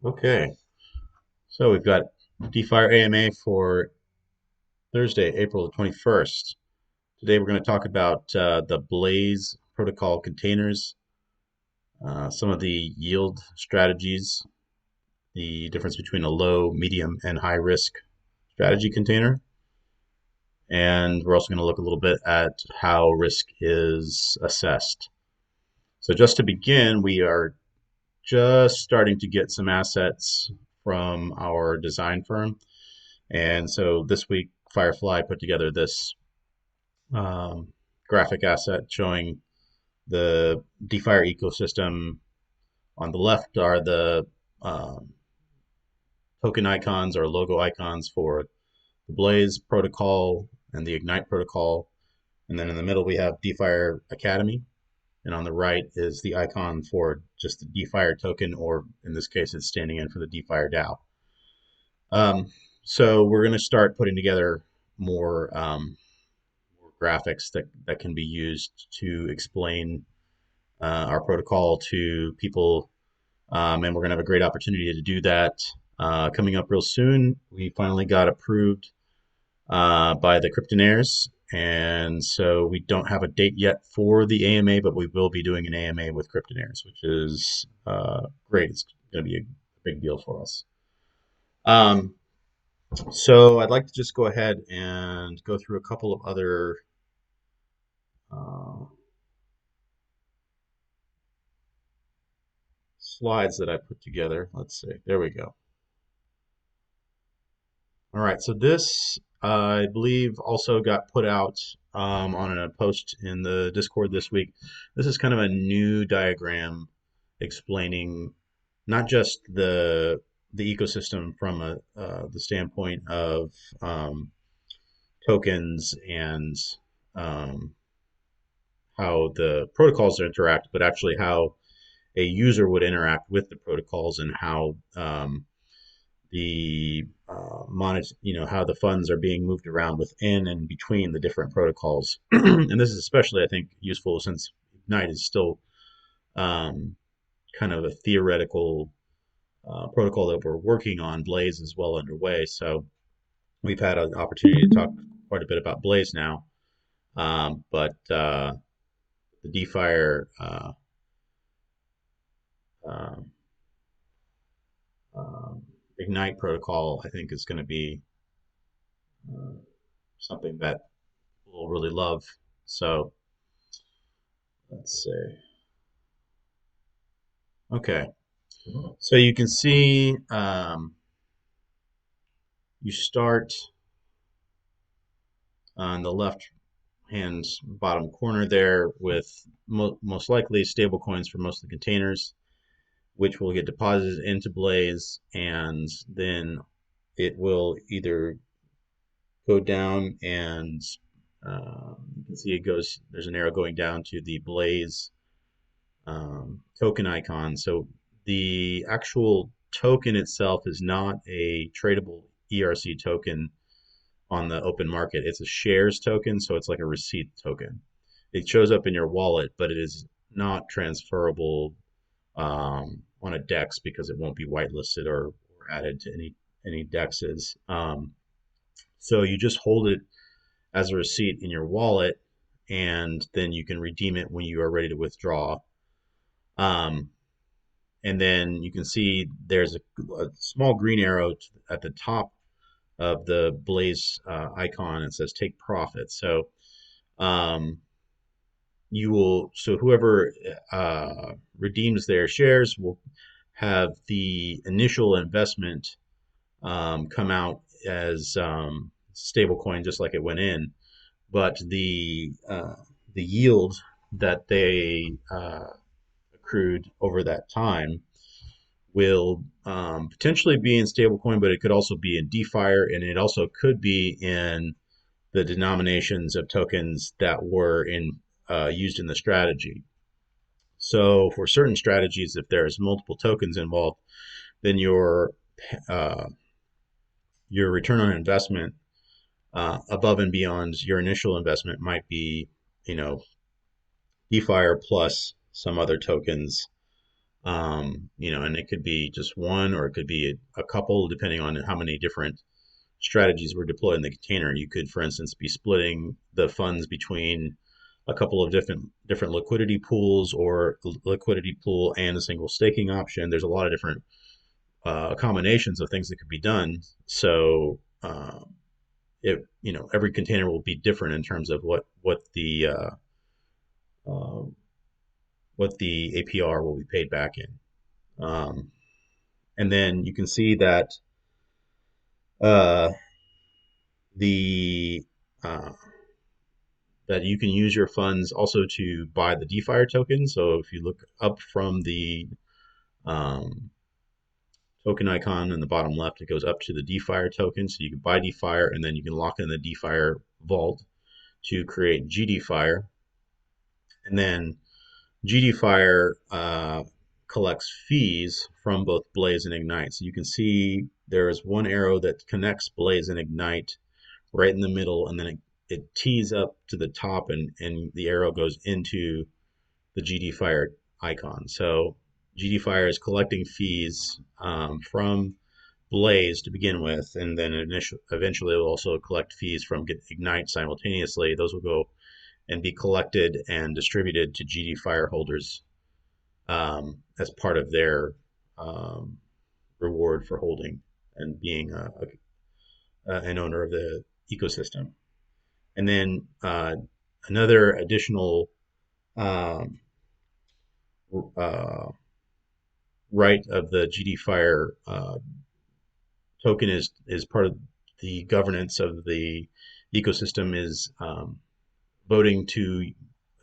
Okay, so we've got DeFIRE AMA for Thursday, April the 21st. Today we're going to talk about the Blaze protocol containers, some of the yield strategies, the difference between a low, medium, and high risk strategy container. And we're also going to look a little bit at how risk is assessed. So just to begin, we are just starting to get some assets from our design firm. And so this week, Firefly put together this um, graphic asset showing the DeFire ecosystem. On the left are the um, token icons or logo icons for the Blaze protocol and the Ignite protocol. And then in the middle, we have DeFire Academy. And on the right is the icon for just the DeFire token, or in this case, it's standing in for the DeFire DAO. Um, so we're going to start putting together more graphics that can be used to explain our protocol to people. And we're going to have a great opportunity to do that coming up real soon. We finally got approved by the Cryptonaires. And so we don't have a date yet for the AMA, but we will be doing an AMA with Cryptonaires, which is great. It's going to be a big deal for us. Um, so I'd like to just go ahead and go through a couple of other uh, slides that I put together. Let's see. There we go. All right. So this, I believe, also got put out on a post in the Discord this week. This is kind of a new diagram explaining not just the ecosystem from the standpoint of tokens and um, how the protocols interact, but actually how a user would interact with the protocols and how the how the funds are being moved around within and between the different protocols. And this is especially, I think, useful since Ignite is still um, kind of a theoretical protocol that we're working on. Blaze is well underway, so we've had an opportunity to talk quite a bit about Blaze now. But the DeFire um, um, Ignite protocol, I think, is going to be uh, something that we'll really love. So let's see. Okay, so you can see you start on the left hand bottom corner there with most likely stable coins for most of the containers, which will get deposited into Blaze, and then it will either go down and you can see it goes, there's an arrow going down to the Blaze token icon. So the actual token itself is not a tradable ERC token on the open market. It's a shares token, so it's like a receipt token. It shows up in your wallet, but it is not transferable on a DEX because it won't be whitelisted or added to any DEXs. So you just hold it as a receipt in your wallet, and then you can redeem it when you are ready to withdraw. Um, and then you can see there's a small green arrow at the top of the Blaze icon. It says take profit. So um, so whoever redeems their shares will have the initial investment come out as stable coin just like it went in, but the yield that they accrued over that time will potentially be in stablecoin, but it could also be in DeFire, and it also could be in the denominations of tokens that were in used in the strategy. So for certain strategies, if there's multiple tokens involved, then uh, your return on investment above and beyond your initial investment might be, you know, DeFire plus some other tokens And it could be just one or it could be a couple, depending on how many different strategies were deployed in the container. You could, for instance, be splitting the funds between a couple of different liquidity pools or liquidity pool and a single staking option. There's a lot of different combinations of things that could be done. So every container will be different in terms of uh, what the APR will be paid back in. Um, and then you can see that uh, the uh, that you can use your funds also to buy the DeFIRE token. So if you look up from the um, token icon in the bottom left, it goes up to the DeFIRE token. So you can buy DeFIRE and then you can lock in the DeFIRE vault to create GDFIRE. And then GDFIRE collects fees from both Blaze and Ignite. So you can see there is one arrow that connects Blaze and Ignite right in the middle, and then it tees up to the top, and the arrow goes into the GDFIRE icon. So GDFIRE is collecting fees from Blaze to begin with, and then eventually it will also collect fees from Ignite simultaneously. Those will go and be collected and distributed to GDFIRE holders as part of their um, reward for holding and being an owner of the ecosystem. And then another additional um, uh, right of the GDFIRE token is part of the governance of the ecosystem is voting to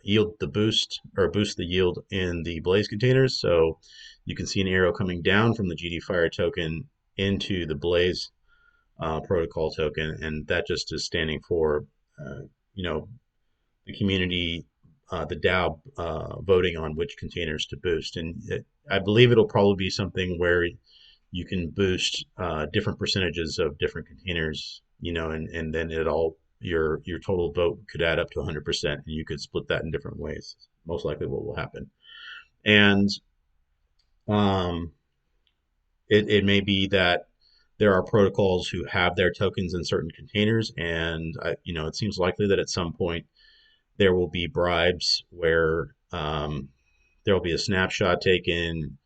yield the boost or boost the yield in the Blaze containers. So you can see an arrow coming down from the GDFIRE token into the Blaze protocol token, and that just is standing for uh, you know the community, the DAO voting on which containers to boost. And I believe it'll probably be something where you can boost different percentages of different containers, and then your total vote could add up to 100%, and you could split that in different ways. Most likely, what will happen, and um, it may be that there are protocols who have their tokens in certain containers, and it seems likely that at some point there will be bribes where there will be a snapshot taken,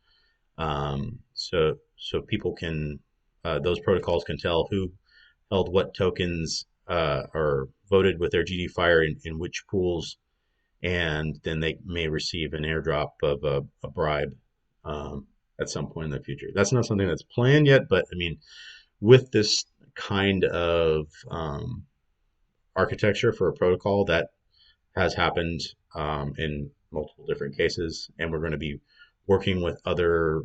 so people can those protocols can tell who held what tokens or voted with their GDFIRE in which pools, and then they may receive an airdrop of a bribe at some point in the future. That's not something that's planned yet, but I mean, with this kind of architecture for a protocol, that has happened in multiple different cases, and we're going to be working with other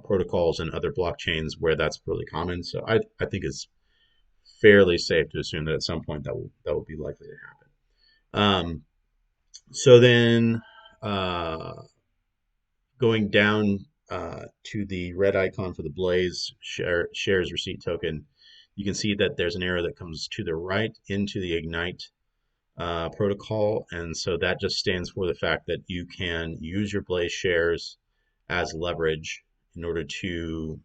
protocols and other blockchains where that's really common. So I think it's fairly safe to assume that at some point that will be likely to happen. So then going down to the red icon for the Blaze shares receipt token, you can see that there's an arrow that comes to the right into the Ignite protocol. And so that just stands for the fact that you can use your Blaze shares as leverage in order to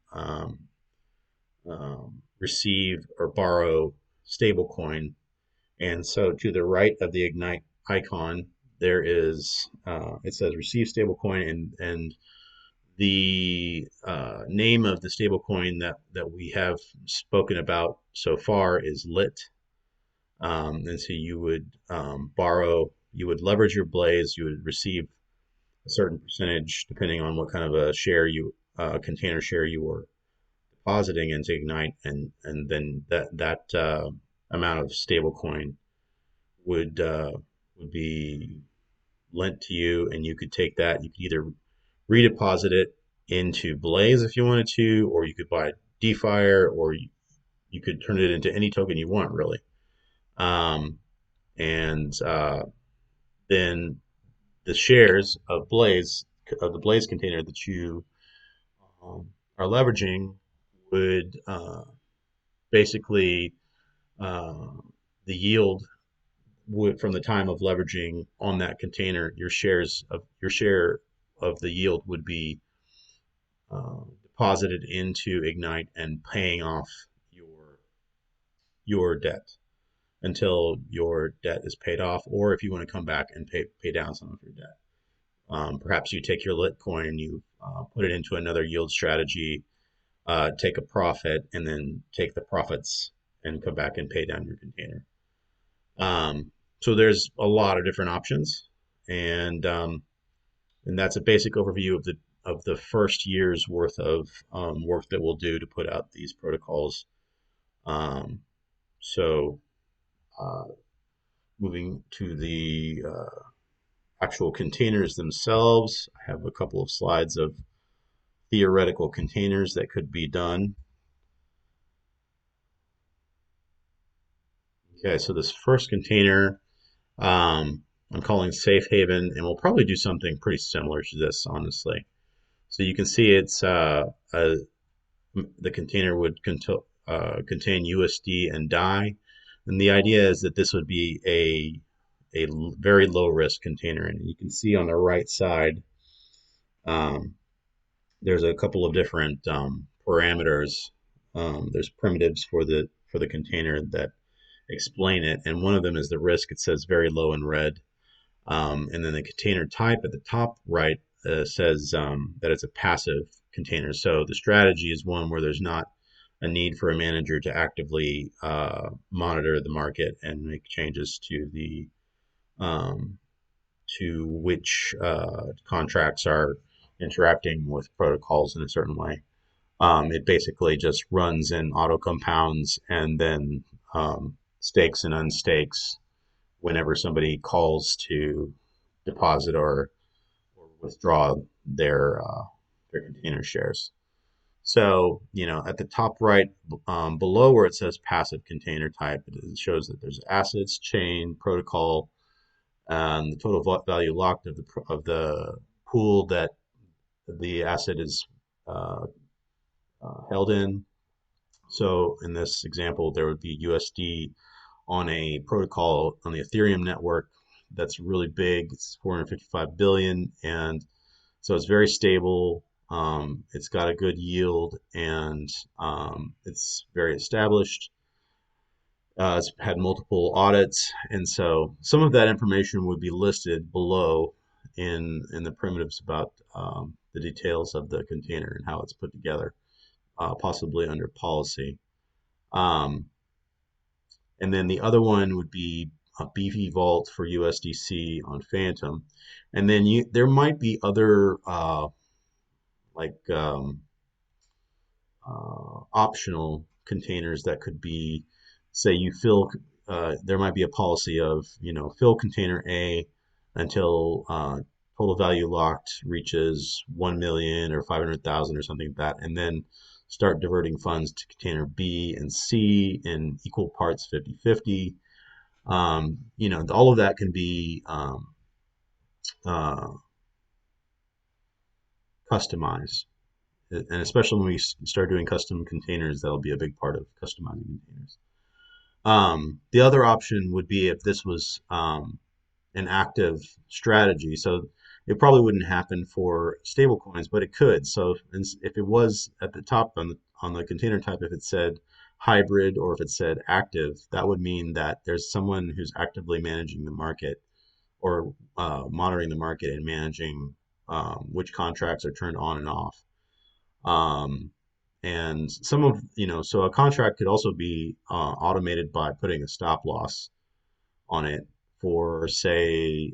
receive or borrow stablecoin. And so to the right of the Ignite icon, there is it says receive stablecoin, and the name of the stablecoin that we have spoken about so far is Lit. And so you would borrow, you would leverage your Blaze, you would receive a certain percentage depending on what kind of a container share you were depositing into Ignite, and then that amount of stablecoin would be lent to you, and you could take that. You could either redeposit it into Blaze if you wanted to, or you could buy DeFire, or you could turn it into any token you want, really. And then the shares of the Blaze container that you are leveraging would basically uh, the yield from the time of leveraging on that container, your share of the yield would be deposited into Ignite and paying off your your debt until your debt is paid off, or if you want to come back and pay down some of your debt. Perhaps you take your Litcoin and you put it into another yield strategy, take a profit, and then take the profits and come back and pay down your container. So there's a lot of different options, and and that's a basic overview of the first year's worth of work that we'll do to put out these protocols. Um, so uh, moving to the actual containers themselves, I have a couple of slides of theoretical containers that could be done. Okay, so this first container I'm calling Safe Haven, and we'll probably do something pretty similar to this, honestly. So you can see the container would contain USD and DAI, and the idea is that this would be a very low risk container. And you can see on the right side, um, there's a couple of different parameters. There's primitives for the container that explain it, and one of them is the risk. It says very low in red. And then the container type at the top right says that it's a passive container. So the strategy is one where there's not a need for a manager to actively monitor the market and make changes um, to which contracts are interacting with protocols in a certain way. It basically just runs in auto compounds and then stakes and unstakes whenever somebody calls to deposit or withdraw their container shares. So, at the top right, below where it says passive container type, it shows that there's assets, chain, protocol, and the total value locked of the pool that the asset is uh, held in. So, in this example, there would be USD on a protocol on the Ethereum network that's really big. It's 455 billion, and so it's very stable. It's got a good yield, and it's very established. It's had multiple audits, and so some of that information would be listed below in the primitives about the details of the container and how it's put together, possibly under policy. Um, And then the other one would be a beefy vault for USDC on Phantom. And then there might be other like optional containers that could be, say you fill, there might be a policy of, fill container A until total value locked reaches 1 million or 500,000 or something like that, and then start diverting funds to container B and C in equal parts 50-50. All of that can be uh, customized. And especially when we start doing custom containers, that'll be a big part of customizing containers. The other option would be if this was an active strategy. So it probably wouldn't happen for stablecoins, but it could. So if it was at the top on the container type, if it said hybrid or if it said active, that would mean that there's someone who's actively managing the market or monitoring the market and managing which contracts are turned on and off. Um, and so a contract could also be automated by putting a stop loss on it for, say,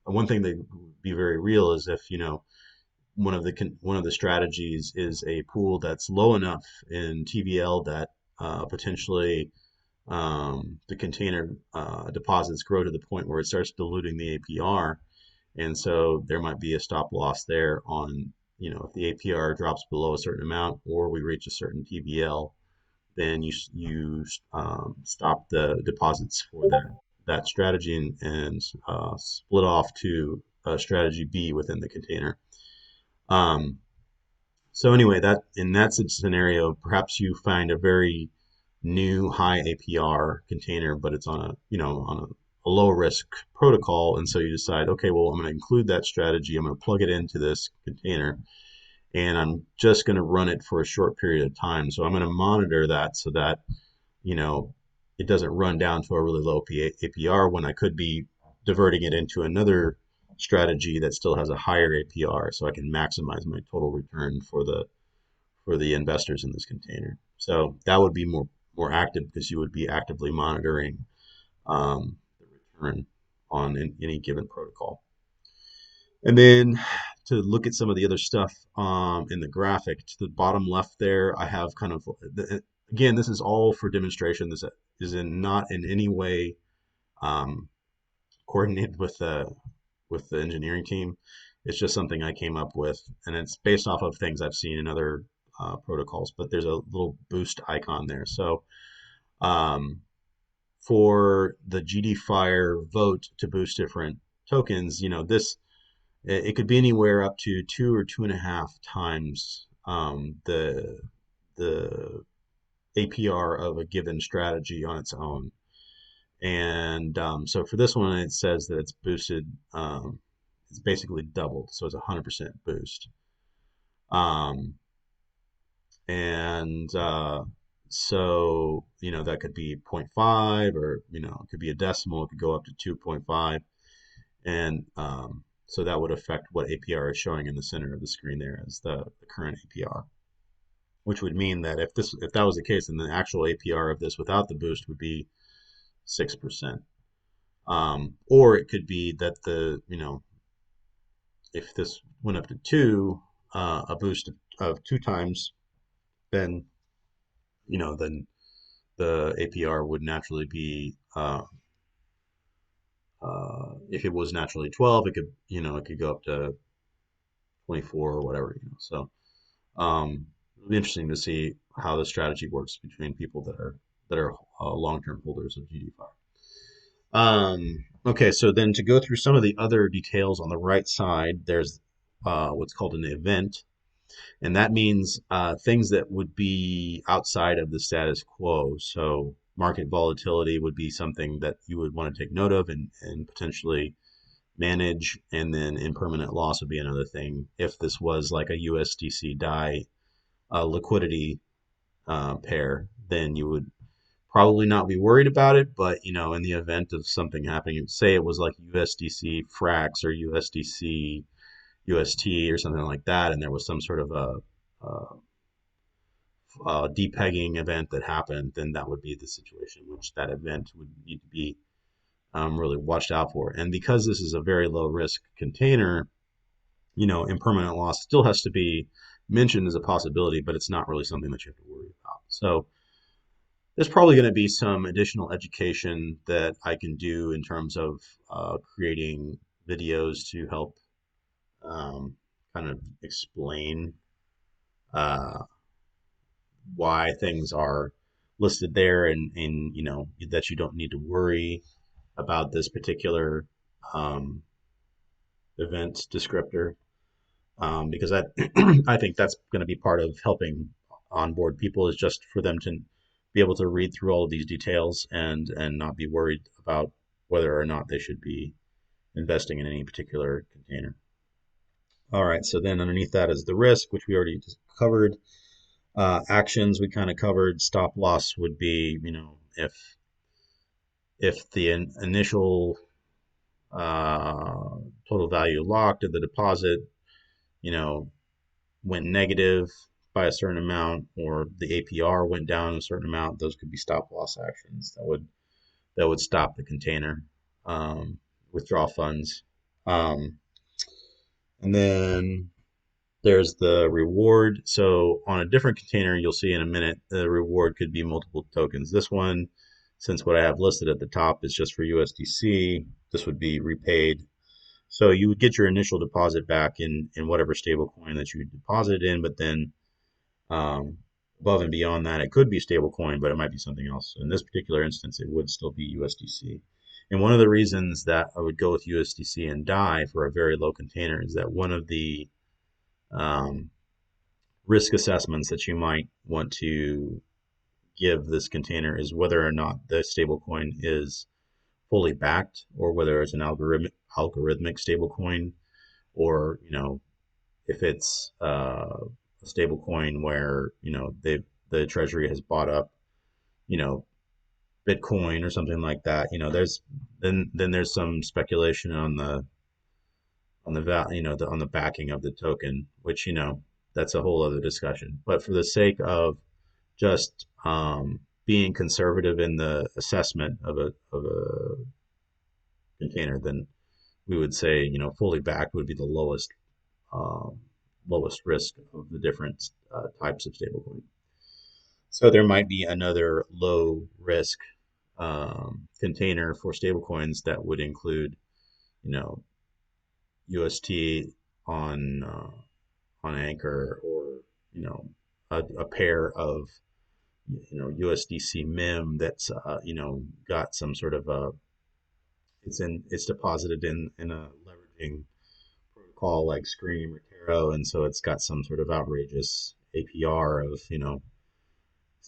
one thing that would be very real is if, one of the strategies is a pool that's low enough in TVL that potentially the container deposits grow to the point where it starts diluting the APR. And so there might be a stop loss there on, if the APR drops below a certain amount or we reach a certain TVL, then you stop the deposits for that strategy and split off to strategy B within the container. Um, so anyway, that's a scenario. Perhaps you find a very new high APR container, but it's on a low risk protocol. And so you decide, okay, well, I'm going to include that strategy. I'm going to plug it into this container and I'm just going to run it for a short period of time. So I'm going to monitor that so that, you know, it doesn't run down to a really low APR when I could be diverting it into another strategy that still has a higher APR so I can maximize my total return for the investors in this container. So that would be more active because you would be actively monitoring the return on any given protocol. And then to look at some of the other stuff in the graphic to the bottom left there, I have kind of again, this is all for demonstration. This is not in any way um, coordinated with the engineering team. It's just something I came up with, and it's based off of things I've seen in other protocols. But there's a little boost icon there. So um, for the GDFire vote to boost different tokens, you know, it could be anywhere up to 2 or 2.5 times the APR of a given strategy on its own. And so for this one, it says that it's boosted. It's basically doubled, so it's a 100% boost. Um, and so you know that could be zero point 0.5, or you know it could be a decimal. It could go up to 2.5, and so that would affect what APR is showing in the center of the screen there as the current APR, which would mean that if that was the case, then the actual APR of this without the boost would be 6%. Or it could be that the you know if this went up to two, a boost of 2 times, then you know then the APR would naturally be if it was naturally 12, it could it could go up to 24 or whatever. So it'll be interesting to see how the strategy works between people that are long-term holders of GDFi. Okay, so then to go through some of the other details on the right side, there's what's called an event, and that means things that would be outside of the status quo. So market volatility would be something that you would want to take note of and potentially manage, and then impermanent loss would be another thing. If this was like a USDC DAI liquidity pair, then you would probably not be worried about it. But you know, in the event of something happening, say it was like USDC Frax or USDC UST or something like that, and there was some sort of a depegging event that happened, then that would be the situation in which that event would need to be really watched out for. And because this is a very low risk container, you know, impermanent loss still has to be mentioned as a possibility, but it's not really something that you have to worry about. So there's probably going to be some additional education that I can do in terms of creating videos to help kind of explain uh, why things are listed there, and you know that you don't need to worry about this particular um, event descriptor, because I I think that's going to be part of helping onboard people, is just for them to be able to read through all of these details and not be worried about whether or not they should be investing in any particular container. All right, so then underneath that is the risk, which we already just covered. Actions we kind of covered. Stop loss would be, you know, if the initial total value locked of the deposit, you know, went negative by a certain amount, or the APR went down a certain amount, those could be stop loss actions that would stop the container withdraw funds. Um, and then there's the reward. So on a different container, you'll see in a minute, the reward could be multiple tokens. This one, since what I have listed at the top is just for USDC, this would be repaid. So you would get your initial deposit back in whatever stable coin that you deposited in, but then um, above and beyond that, it could be stable coin, but it might be something else. In this particular instance, it would still be USDC. And one of the reasons that I would go with USDC and DAI for a very low container is that one of the um, risk assessments that you might want to give this container is whether or not the stablecoin is fully backed, or whether it's an algorithmic stablecoin, or if it's a stablecoin where the treasury has bought up you know Bitcoin or something like that. There's then there's some speculation on the on the backing of the token, which that's a whole other discussion. But for the sake of just being conservative in the assessment of a container, then we would say fully backed would be the um, lowest risk of the different types of stablecoin. So there might be another low risk container for stablecoins that would include, you know, UST on Anchor, or a pair of USDC MIM that's got some sort of it's deposited in a leveraging protocol like Scream or Taro, and so it's got some sort of outrageous APR of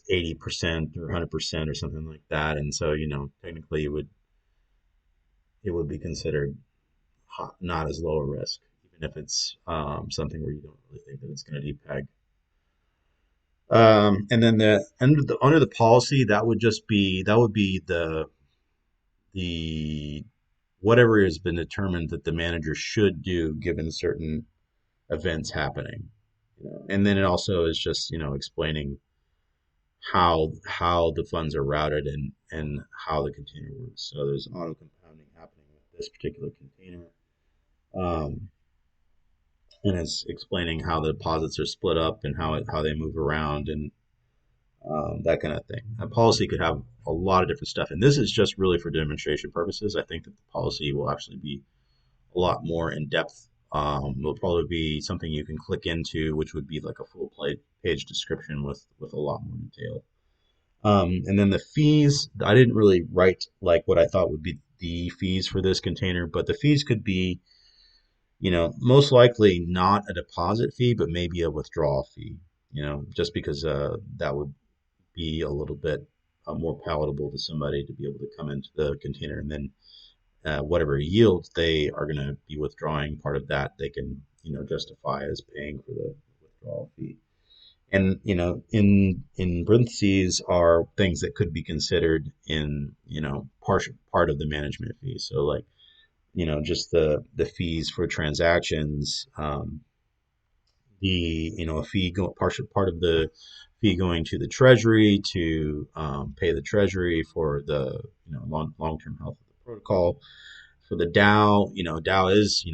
80% or 100% or something like that, and so technically it would be considered not as low a risk, even if it's something where you don't really think that it's going to depeg. And then under the policy, that would be the whatever has been determined that the manager should do given certain events happening. And then it also is just explaining how the funds are routed, and how the container works. So there's auto compounding happening with this particular container. Um, and it's explaining how the deposits are split up, and how they move around, and that kind of thing. A policy could have a lot of different stuff, and this is just really for demonstration purposes. I think that the policy will actually be a lot more in depth. Will probably be something you can click into, which would be like a full page description with a lot more detail. And then the fees, I didn't really write like what I thought would be the fees for this container, but the fees could be, most likely not a deposit fee, but maybe a withdrawal fee, just because that would be a little bit more palatable to somebody to be able to come into the container, and then whatever yield they are going to be withdrawing, part of that they can, justify as paying for the withdrawal fee. And in parentheses are things that could be considered in partial part of the management fee. So like just the fees for transactions, the a fee partial part of the fee going to the treasury to pay the treasury for the long term health of the protocol. For the DAO, DAO is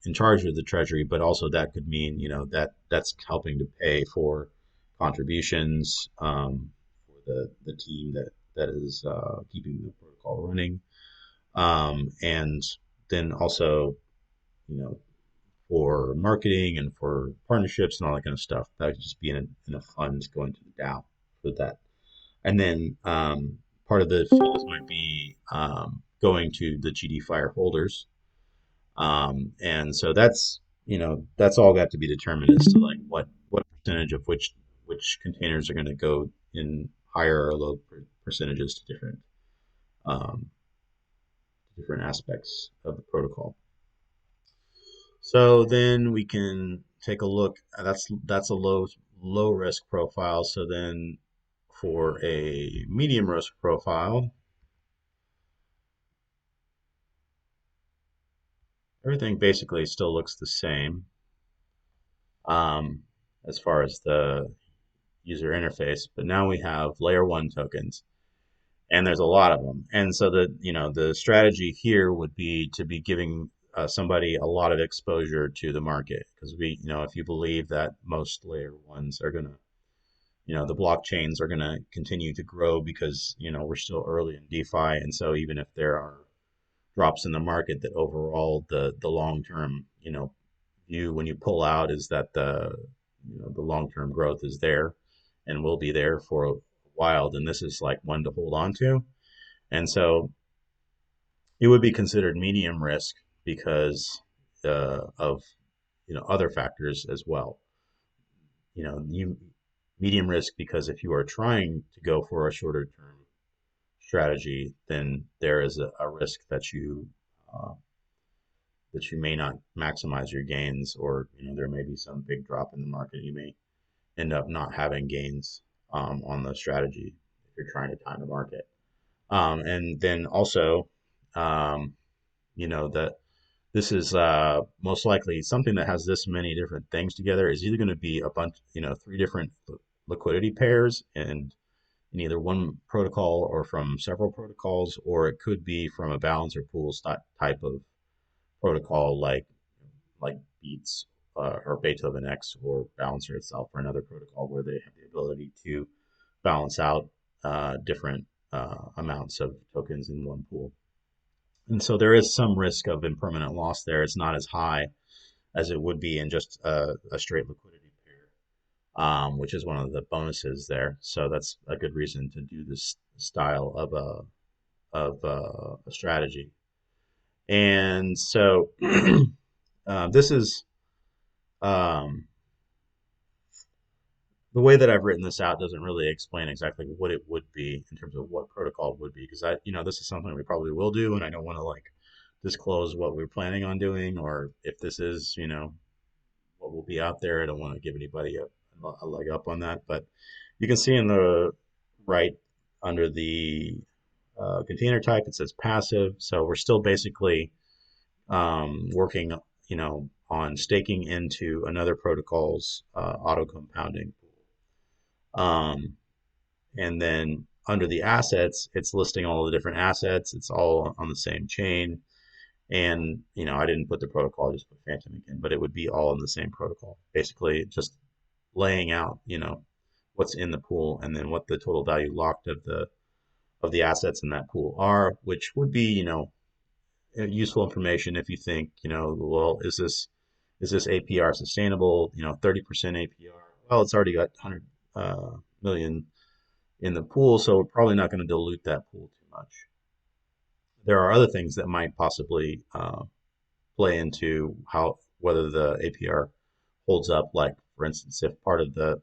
in charge of the treasury, but also that could mean that's helping to pay for contributions for the team that is keeping the protocol running, and then also you know for marketing and for partnerships and all that kind of stuff. That would just be in a fund going to the DAO for that. And then part of the fees might be going to the DeFIRE holders. And so that's all got to be determined as to like what percentage of which containers are going to go in higher or low percentages to um, different aspects of the protocol. So then we can take a look. That's a low risk profile. So then for a medium risk profile, everything basically still looks the same um, as far as the user interface. But now we have layer one tokens, and there's a lot of them. And so the strategy here would be to be giving somebody a lot of exposure to the market, because if you believe that most layer ones are gonna the blockchains are going to continue to grow, because we're still early in DeFi, and so even if there are drops in the market, that overall the long term view when you pull out is that the long term growth is there and will be there for a while, then this is like one to hold on to. And so it would be considered medium risk because of other factors as well. You medium risk because if you are trying to go for a shorter term strategy, then there is a risk that you may not maximize your gains, or there may be some big drop in the market. You may end up not having gains on the strategy if you're trying to time the market. And then also, um, that this is most likely something that has this many different things together is either going to be a bunch, three different liquidity pairs and in either one protocol or from several protocols, or it could be from a balancer pools type of protocol like Beats or Beethoven X or Balancer itself, or another protocol where they have the ability to balance out different amounts of tokens in one pool. And so there is some risk of impermanent loss there. It's not as high as it would be in just a straight liquidity pair, which is one of the bonuses there. So that's a good reason to do this style of a strategy. And so this is um, the way that I've written this out doesn't really explain exactly what it would be in terms of what protocol would be, because this is something we probably will do, and I don't want to like disclose what we're planning on doing, or if this is, what will be out there. I don't want to give anybody a leg up on that, but you can see in the right under the container type, it says passive. So we're still basically working, on staking into another protocol's auto compounding. Um, and then under the assets, it's listing all the different assets. It's all on the same chain. And, I didn't put the protocol, I just put Phantom again, but it would be all in the same protocol. Basically, just laying out, what's in the pool and then what the total value locked of the assets in that pool are, which would be, useful information if you think, well, is this APR sustainable? 30% APR. Well, it's already got 100 million in the pool, so we're probably not going to dilute that pool too much. There are other things that might possibly play into how whether the APR holds up. Like, for instance, if part of the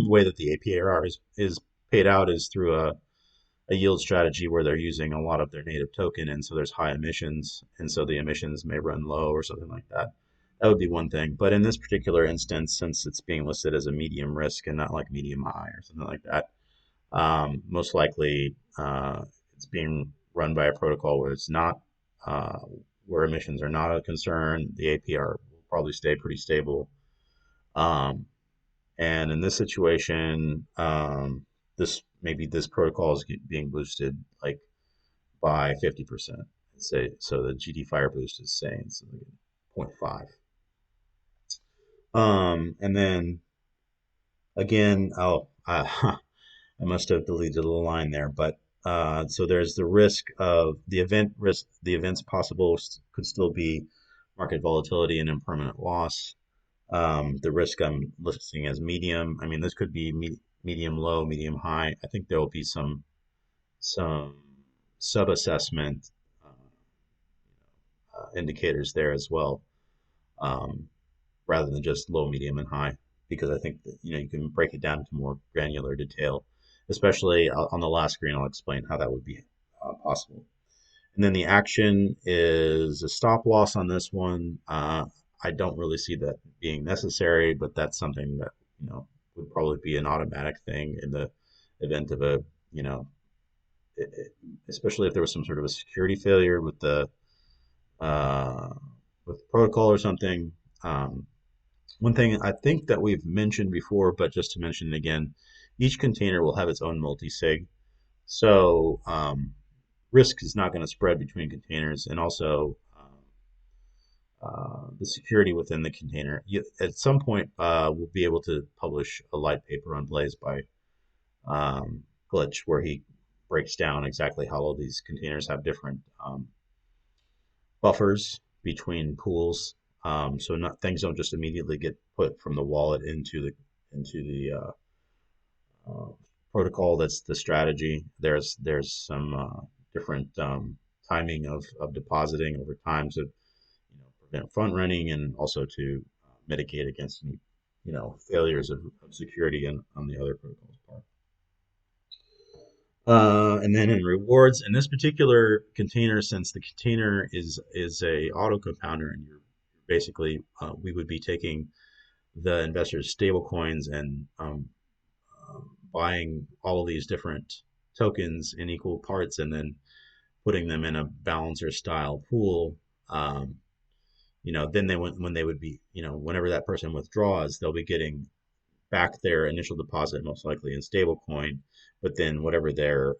way that the APR is paid out is through a yield strategy where they're using a lot of their native token, and so there's high emissions, and so the emissions may run low or something like that. That would be one thing. But in this particular instance, since it's being listed as a medium risk and not like medium high or something like that, most likely it's being run by a protocol where it's not, uh, where emissions are not a concern. The APR will probably stay pretty stable. Um, and in this situation, this protocol is being boosted like by 50%. Say so the DeFIRE boost is saying so like 0.5. And then again, I must have deleted a line there, but so there's the risk of the event risk. The events possible could still be market volatility and impermanent loss. The risk I'm listing as medium. I mean, this could be medium low, medium high. I think there will be some sub assessment indicators there as well, um, rather than just low, medium, and high, because I think that you can break it down into more granular detail. Especially on the last screen, I'll explain how that would be possible. And then the action is a stop loss on this one. I don't really see that being necessary, but that's something that would probably be an automatic thing in the event of a you know especially if there was some sort of a security failure uh, with protocol or something. Um, One thing I think that we've mentioned before, but just to mention it again, each container will have its own multi-sig. So risk is not going to spread between containers, and also the security within the container. At some point, we'll be able to publish a light paper on Blaze by Glitch, where he breaks down exactly how all these containers have different buffers between pools. So not things don't just immediately get put from the wallet into the protocol. That's the strategy. There's some different timing of depositing over time to prevent front running, and also to mitigate against any failures of security on the other protocols part. And then in rewards, in this particular container, since the container is a auto compounder, and you're basically we would be taking the investors' stable coins and buying all of these different tokens in equal parts, and then putting them in a balancer style pool. Um, then when they would be, whenever that person withdraws, they'll be getting back their initial deposit, most likely in stablecoin, but then whatever their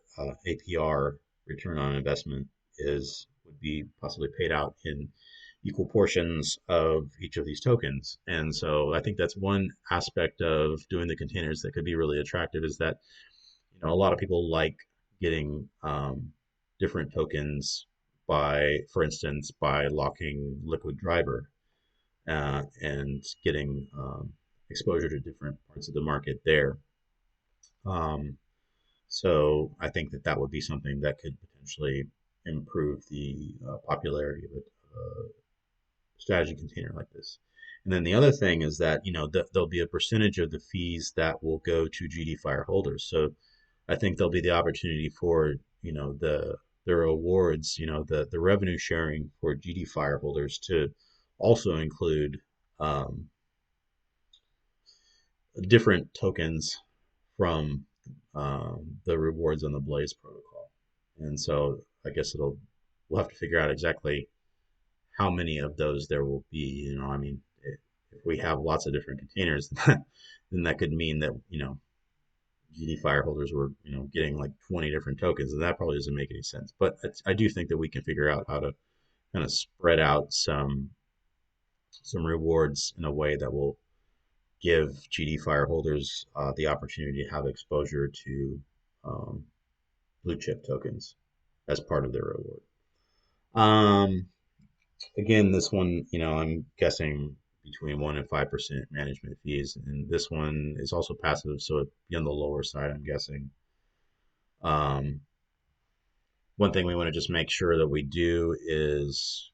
APR, return on investment, is would be possibly paid out in equal portions of each of these tokens. And so I think that's one aspect of doing the containers that could be really attractive, is that a lot of people like getting different tokens by, for instance, by locking liquid driver and getting exposure to different parts of the market there. Um, so I think that that would be something that could potentially improve the popularity of a strategy container like this. And then the other thing is that there'll be a percentage of the fees that will go to GDFire holders. So I think there'll be the opportunity for the rewards, the revenue sharing for GDFire holders to also include um, different tokens from the rewards on the Blaze protocol. And so I guess we'll have to figure out exactly how many of those there will be. I mean, if we have lots of different containers, then that could mean that GD Fire holders were getting like 20 different tokens, and that probably doesn't make any sense. But I do think that we can figure out how to kind of spread out some rewards in a way that will give GD Fire holders the opportunity to have exposure to um, blue chip tokens as part of their reward. Um, Again, this one, I'm guessing between 1% and 5% management fees, and this one is also passive, so it'd be on the lower side, I'm guessing. Um, One thing we want to just make sure that we do is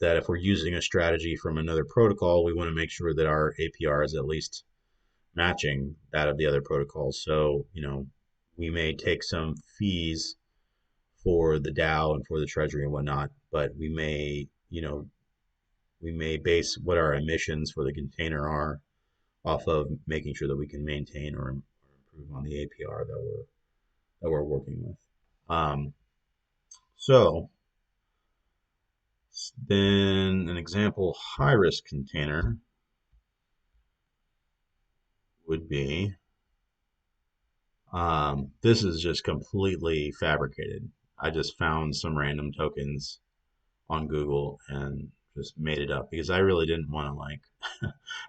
that if we're using a strategy from another protocol, we want to make sure that our APR is at least matching that of the other protocols. So, we may take some fees for the DAO and for the treasury and whatnot, but we may base what our emissions for the container are off of making sure that we can maintain or improve on the APR that we're working with. So then an example high risk container would be this is just completely fabricated. I just found some random tokens on Google and just made it up because I really didn't want to like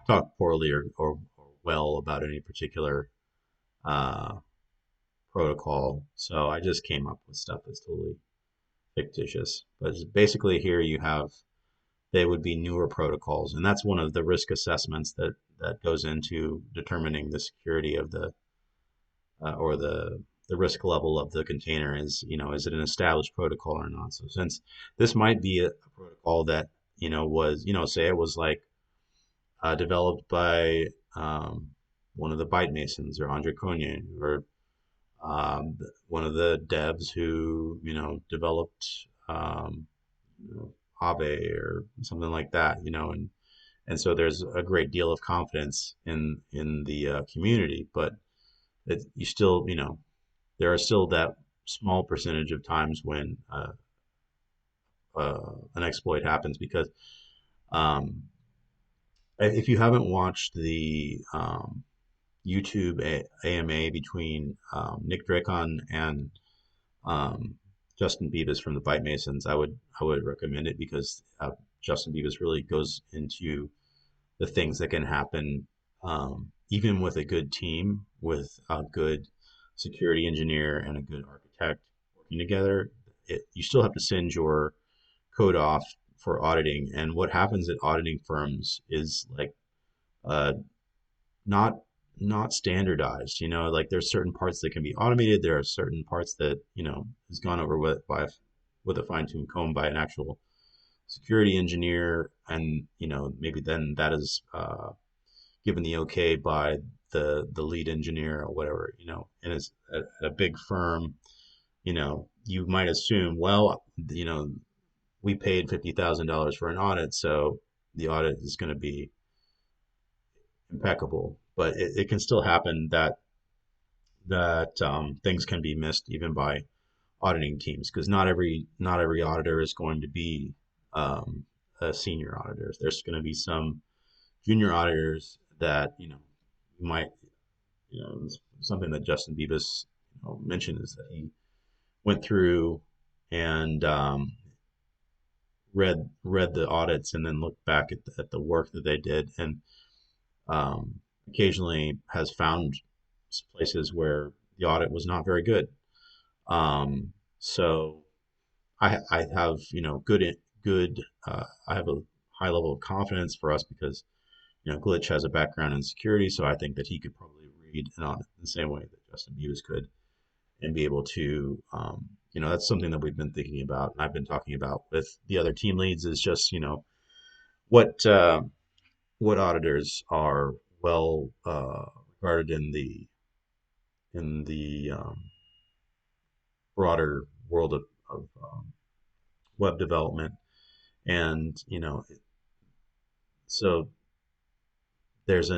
talk poorly or well about any particular uh, protocol. So I just came up with stuff that's totally fictitious. But basically, here you have they would be newer protocols, and that's one of the risk assessments that goes into determining the security of or the risk level of the container. Is it an established protocol or not? So since this might be a protocol that was say it was like developed by one of the Byte Masons or Andre Cronje or one of the devs who developed Aave or something like that, and so there's a great deal of confidence in the community, but you still there are still that small percentage of times when an exploit happens because um, if you haven't watched the YouTube AMA between Nick Dracon and um, Justin Beavis from the Byte Masons, I would recommend it because Justin Beavis really goes into the things that can happen even with a good team, with a good security engineer and a good architect working together. You still have to send your code off for auditing, and what happens at auditing firms is like uh, not not standardized. Like there's certain parts that can be automated. There are certain parts that is gone over with a fine tooth comb by an actual security engineer, and maybe then that is given the okay by the lead engineer or whatever, and it's at a big firm, you might assume, well, we paid $50,000 for an audit, so the audit is going to be impeccable. But it can still happen that things can be missed even by auditing teams, because not every auditor is going to be a senior auditor. There's going to be some junior auditors that might something that Justin Bibas mentioned is that he went through and read the audits and then looked back at the work that they did, and occasionally has found places where the audit was not very good. So I have good I have a high level of confidence for us because Glitch has a background in security, so I think that he could probably read an audit the same way that Justin Hughes could and be able to that's something that we've been thinking about and I've been talking about with the other team leads is just what what auditors are well regarded in the broader world of web development, and so there's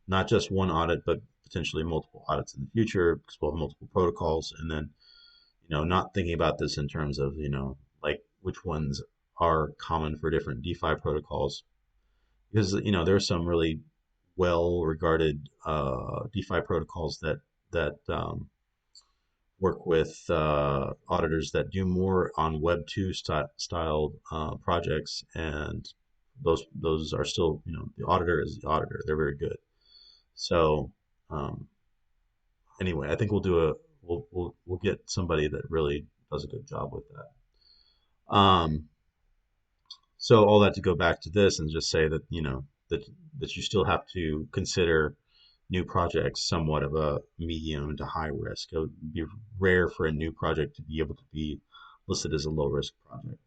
not just one audit but potentially multiple audits in the future because we'll have multiple protocols, and then not thinking about this in terms of like which ones are common for different DeFi protocols, because there are some really well regarded DeFi protocols that work with auditors that do more on Web 2 style projects, and those are still the auditor is the auditor. They're very good. So um, anyway, I think we'll get somebody that really does a good job with that. So all that to go back to this and just say that that you still have to consider new projects somewhat of a medium to high risk. It would be rare for a new project to be able to be listed as a low risk project.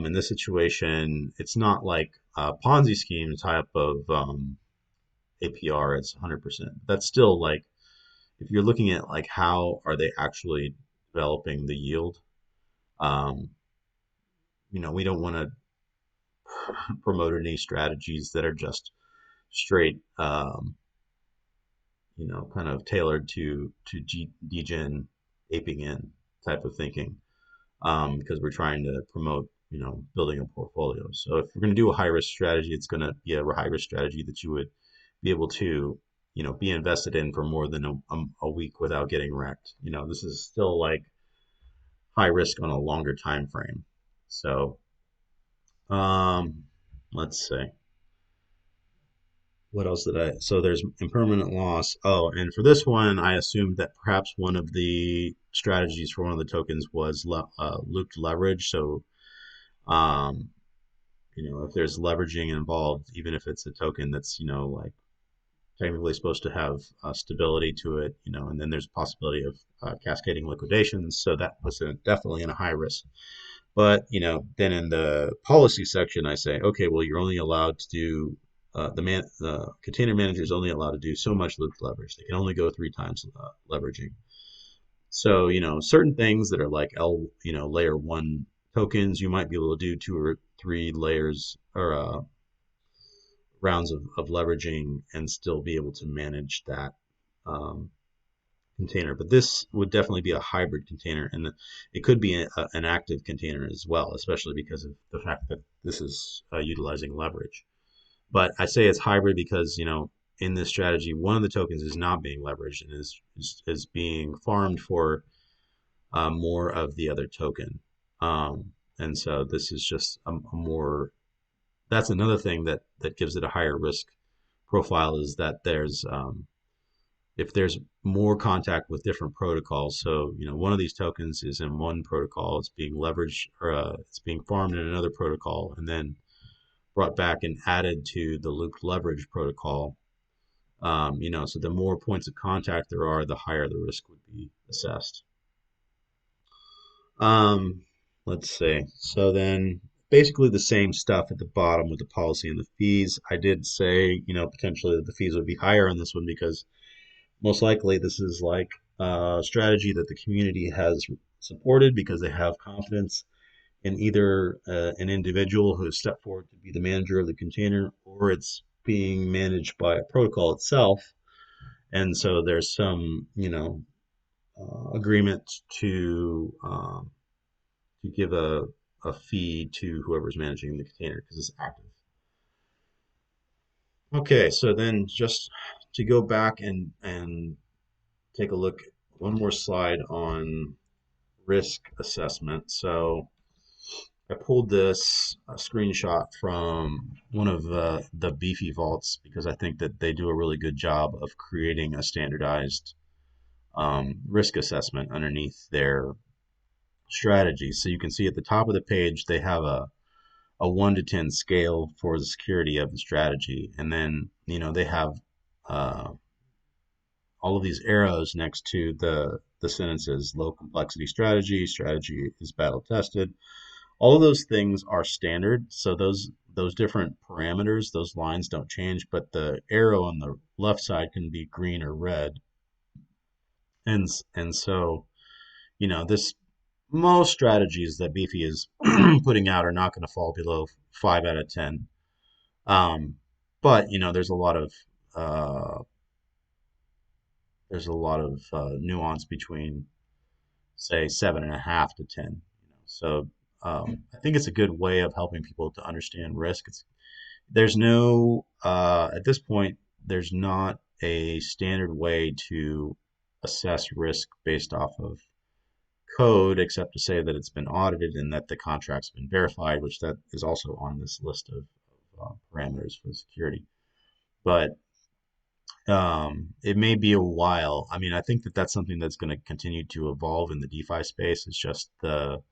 In this situation, it's not like a Ponzi scheme type of APR. It's 100%. That's still like if you're looking at like how are they actually developing the yield. Um, we don't want to promote any strategies that are just straight, kind of tailored to degen aping in type of thinking, because we're trying to promote, building a portfolio. So if we're going to do a high risk strategy, it's going to be a high risk strategy that you would be able to, be invested in for more than a week without getting wrecked. This is still like high risk on a longer time frame. So, um, let's see. What else did I? So there's impermanent loss. Oh, and for this one, I assumed that perhaps one of the strategies for one of the tokens was looped leverage. So, um, if there's leveraging involved, even if it's a token that's, like technically supposed to have stability to it, and then there's a possibility of cascading liquidations. So that was definitely in a high risk. But then in the policy section, I say, okay, well, you're only allowed to do the container manager is only allowed to do so much looped leverage. They can only go 3 times leveraging. So certain things that are like layer one tokens, you might be able to do 2 or 3 layers or rounds of leveraging and still be able to manage that um, container. But this would definitely be a hybrid container, and it could be an active container as well, especially because of the fact that this is utilizing leverage. But I say it's hybrid because in this strategy, one of the tokens is not being leveraged and is being farmed for more of the other token. And so this is just a more. That's another thing that gives it a higher risk profile is that there's if there's more contact with different protocols. So one of these tokens is in one protocol, it's being leveraged or it's being farmed in another protocol, and then brought back and added to the looped leverage protocol. So the more points of contact there are, the higher the risk would be assessed. Um, let's see. So then basically the same stuff at the bottom with the policy and the fees. I did say, potentially that the fees would be higher on this one because most likely this is like a strategy that the community has supported because they have confidence in either an individual who has stepped forward to be the manager of the container, or it's being managed by a protocol itself. And so there's some, agreement to give a fee to whoever's managing the container because it's active. Okay, so then just to go back and take a look, one more slide on risk assessment. So I pulled this screenshot from one of the Beefy vaults because I think that they do a really good job of creating a standardized risk assessment underneath their strategy. So you can see at the top of the page, they have a 1 to 10 scale for the security of the strategy. And then, they have uh, all of these arrows next to the sentences: low complexity strategy is battle tested. All of those things are standard. So those different parameters, those lines don't change, but the arrow on the left side can be green or red. And so, this most strategies that Beefy is putting out are not going to fall below 5 out of 10. Um, but uh, there's a lot of nuance between, say, 7.5 to 10. So I think it's a good way of helping people to understand risk. There's no at this point there's not a standard way to assess risk based off of code, except to say that it's been audited and that the contract's been verified, which that is also on this list of parameters for security. But it may be a while. I mean, I think that that's something that's going to continue to evolve in the DeFi space. It's just the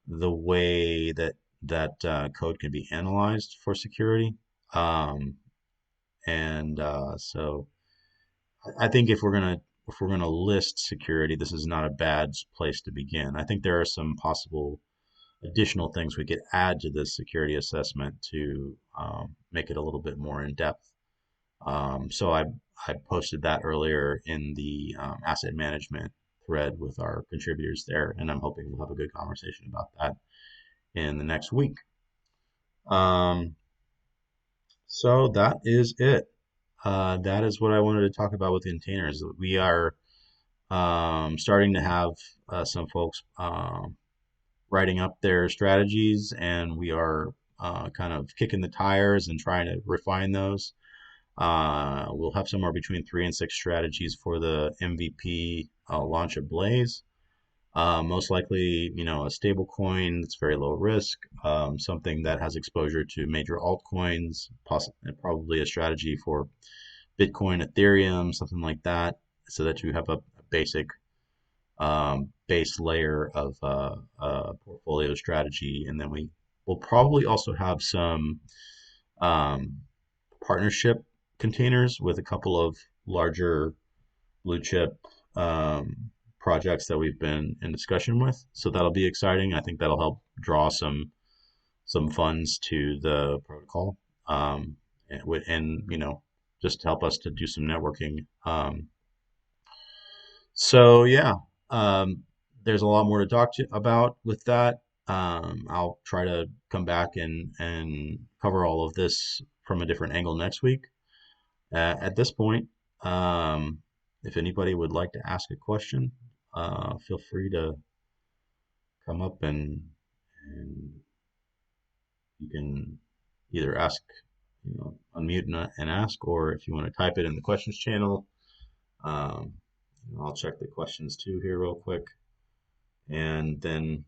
way that code can be analyzed for security. Um, and so I think if we're gonna list security, this is not a bad place to begin. I think there are some possible additional things we could add to this security assessment to make it a little bit more in depth. So I posted that earlier in the asset management thread with our contributors there, and I'm hoping we'll have a good conversation about that in the next week. Um, so that is it. That is what I wanted to talk about with containers. We are starting to have some folks writing up their strategies, and we are kind of kicking the tires and trying to refine those. We'll have somewhere between 3 and 6 strategies for the MVP launch of Blaze. Most likely, a stable coin that's very low risk, something that has exposure to major altcoins, probably a strategy for Bitcoin, Ethereum, something like that, so that you have a basic base layer of portfolio strategy. And then we will probably also have some um, partnership containers with a couple of larger blue chip um, projects that we've been in discussion with. So that'll be exciting. I think that'll help draw some funds to the protocol, and just to help us to do some networking. So yeah, um, there's a lot more to talk about with that. I'll try to come back and cover all of this from a different angle next week. At this point, um, if anybody would like to ask a question, feel free to come up and you can either ask, unmute and ask, or if you want to type it in the questions channel. Um, I'll check the questions too here real quick, and then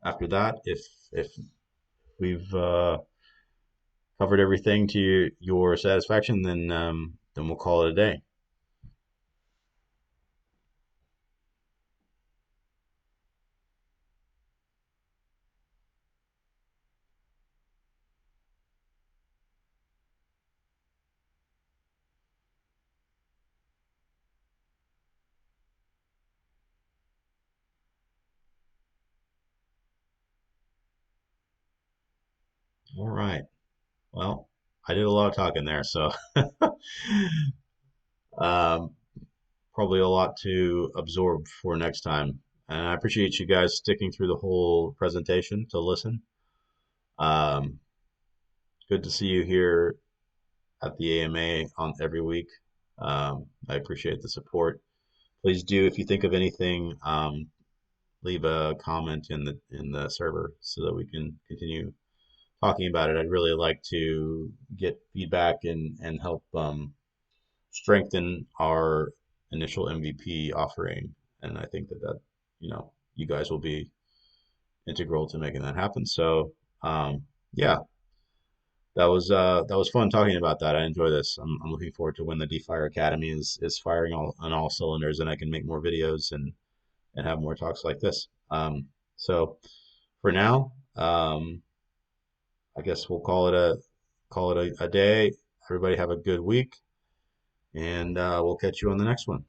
after that, if we've covered everything to your satisfaction, then we'll call it a day. All right. Well, I did a lot of talking there, so um, probably a lot to absorb for next time. And I appreciate you guys sticking through the whole presentation to listen. Um, Good to see you here at the AMA on every week. I appreciate the support. Please do, if you think of anything, leave a comment in the server so that we can continue talking about it. I'd really like to get feedback and help strengthen our initial MVP offering. And I think that you guys will be integral to making that happen. So, yeah, that was fun talking about that. I enjoy this. I'm looking forward to when the DeFIRE Academy is firing all on all cylinders, and I can make more videos and have more talks like this. So for now, I guess we'll call it a day. Everybody have a good week, and we'll catch you on the next one.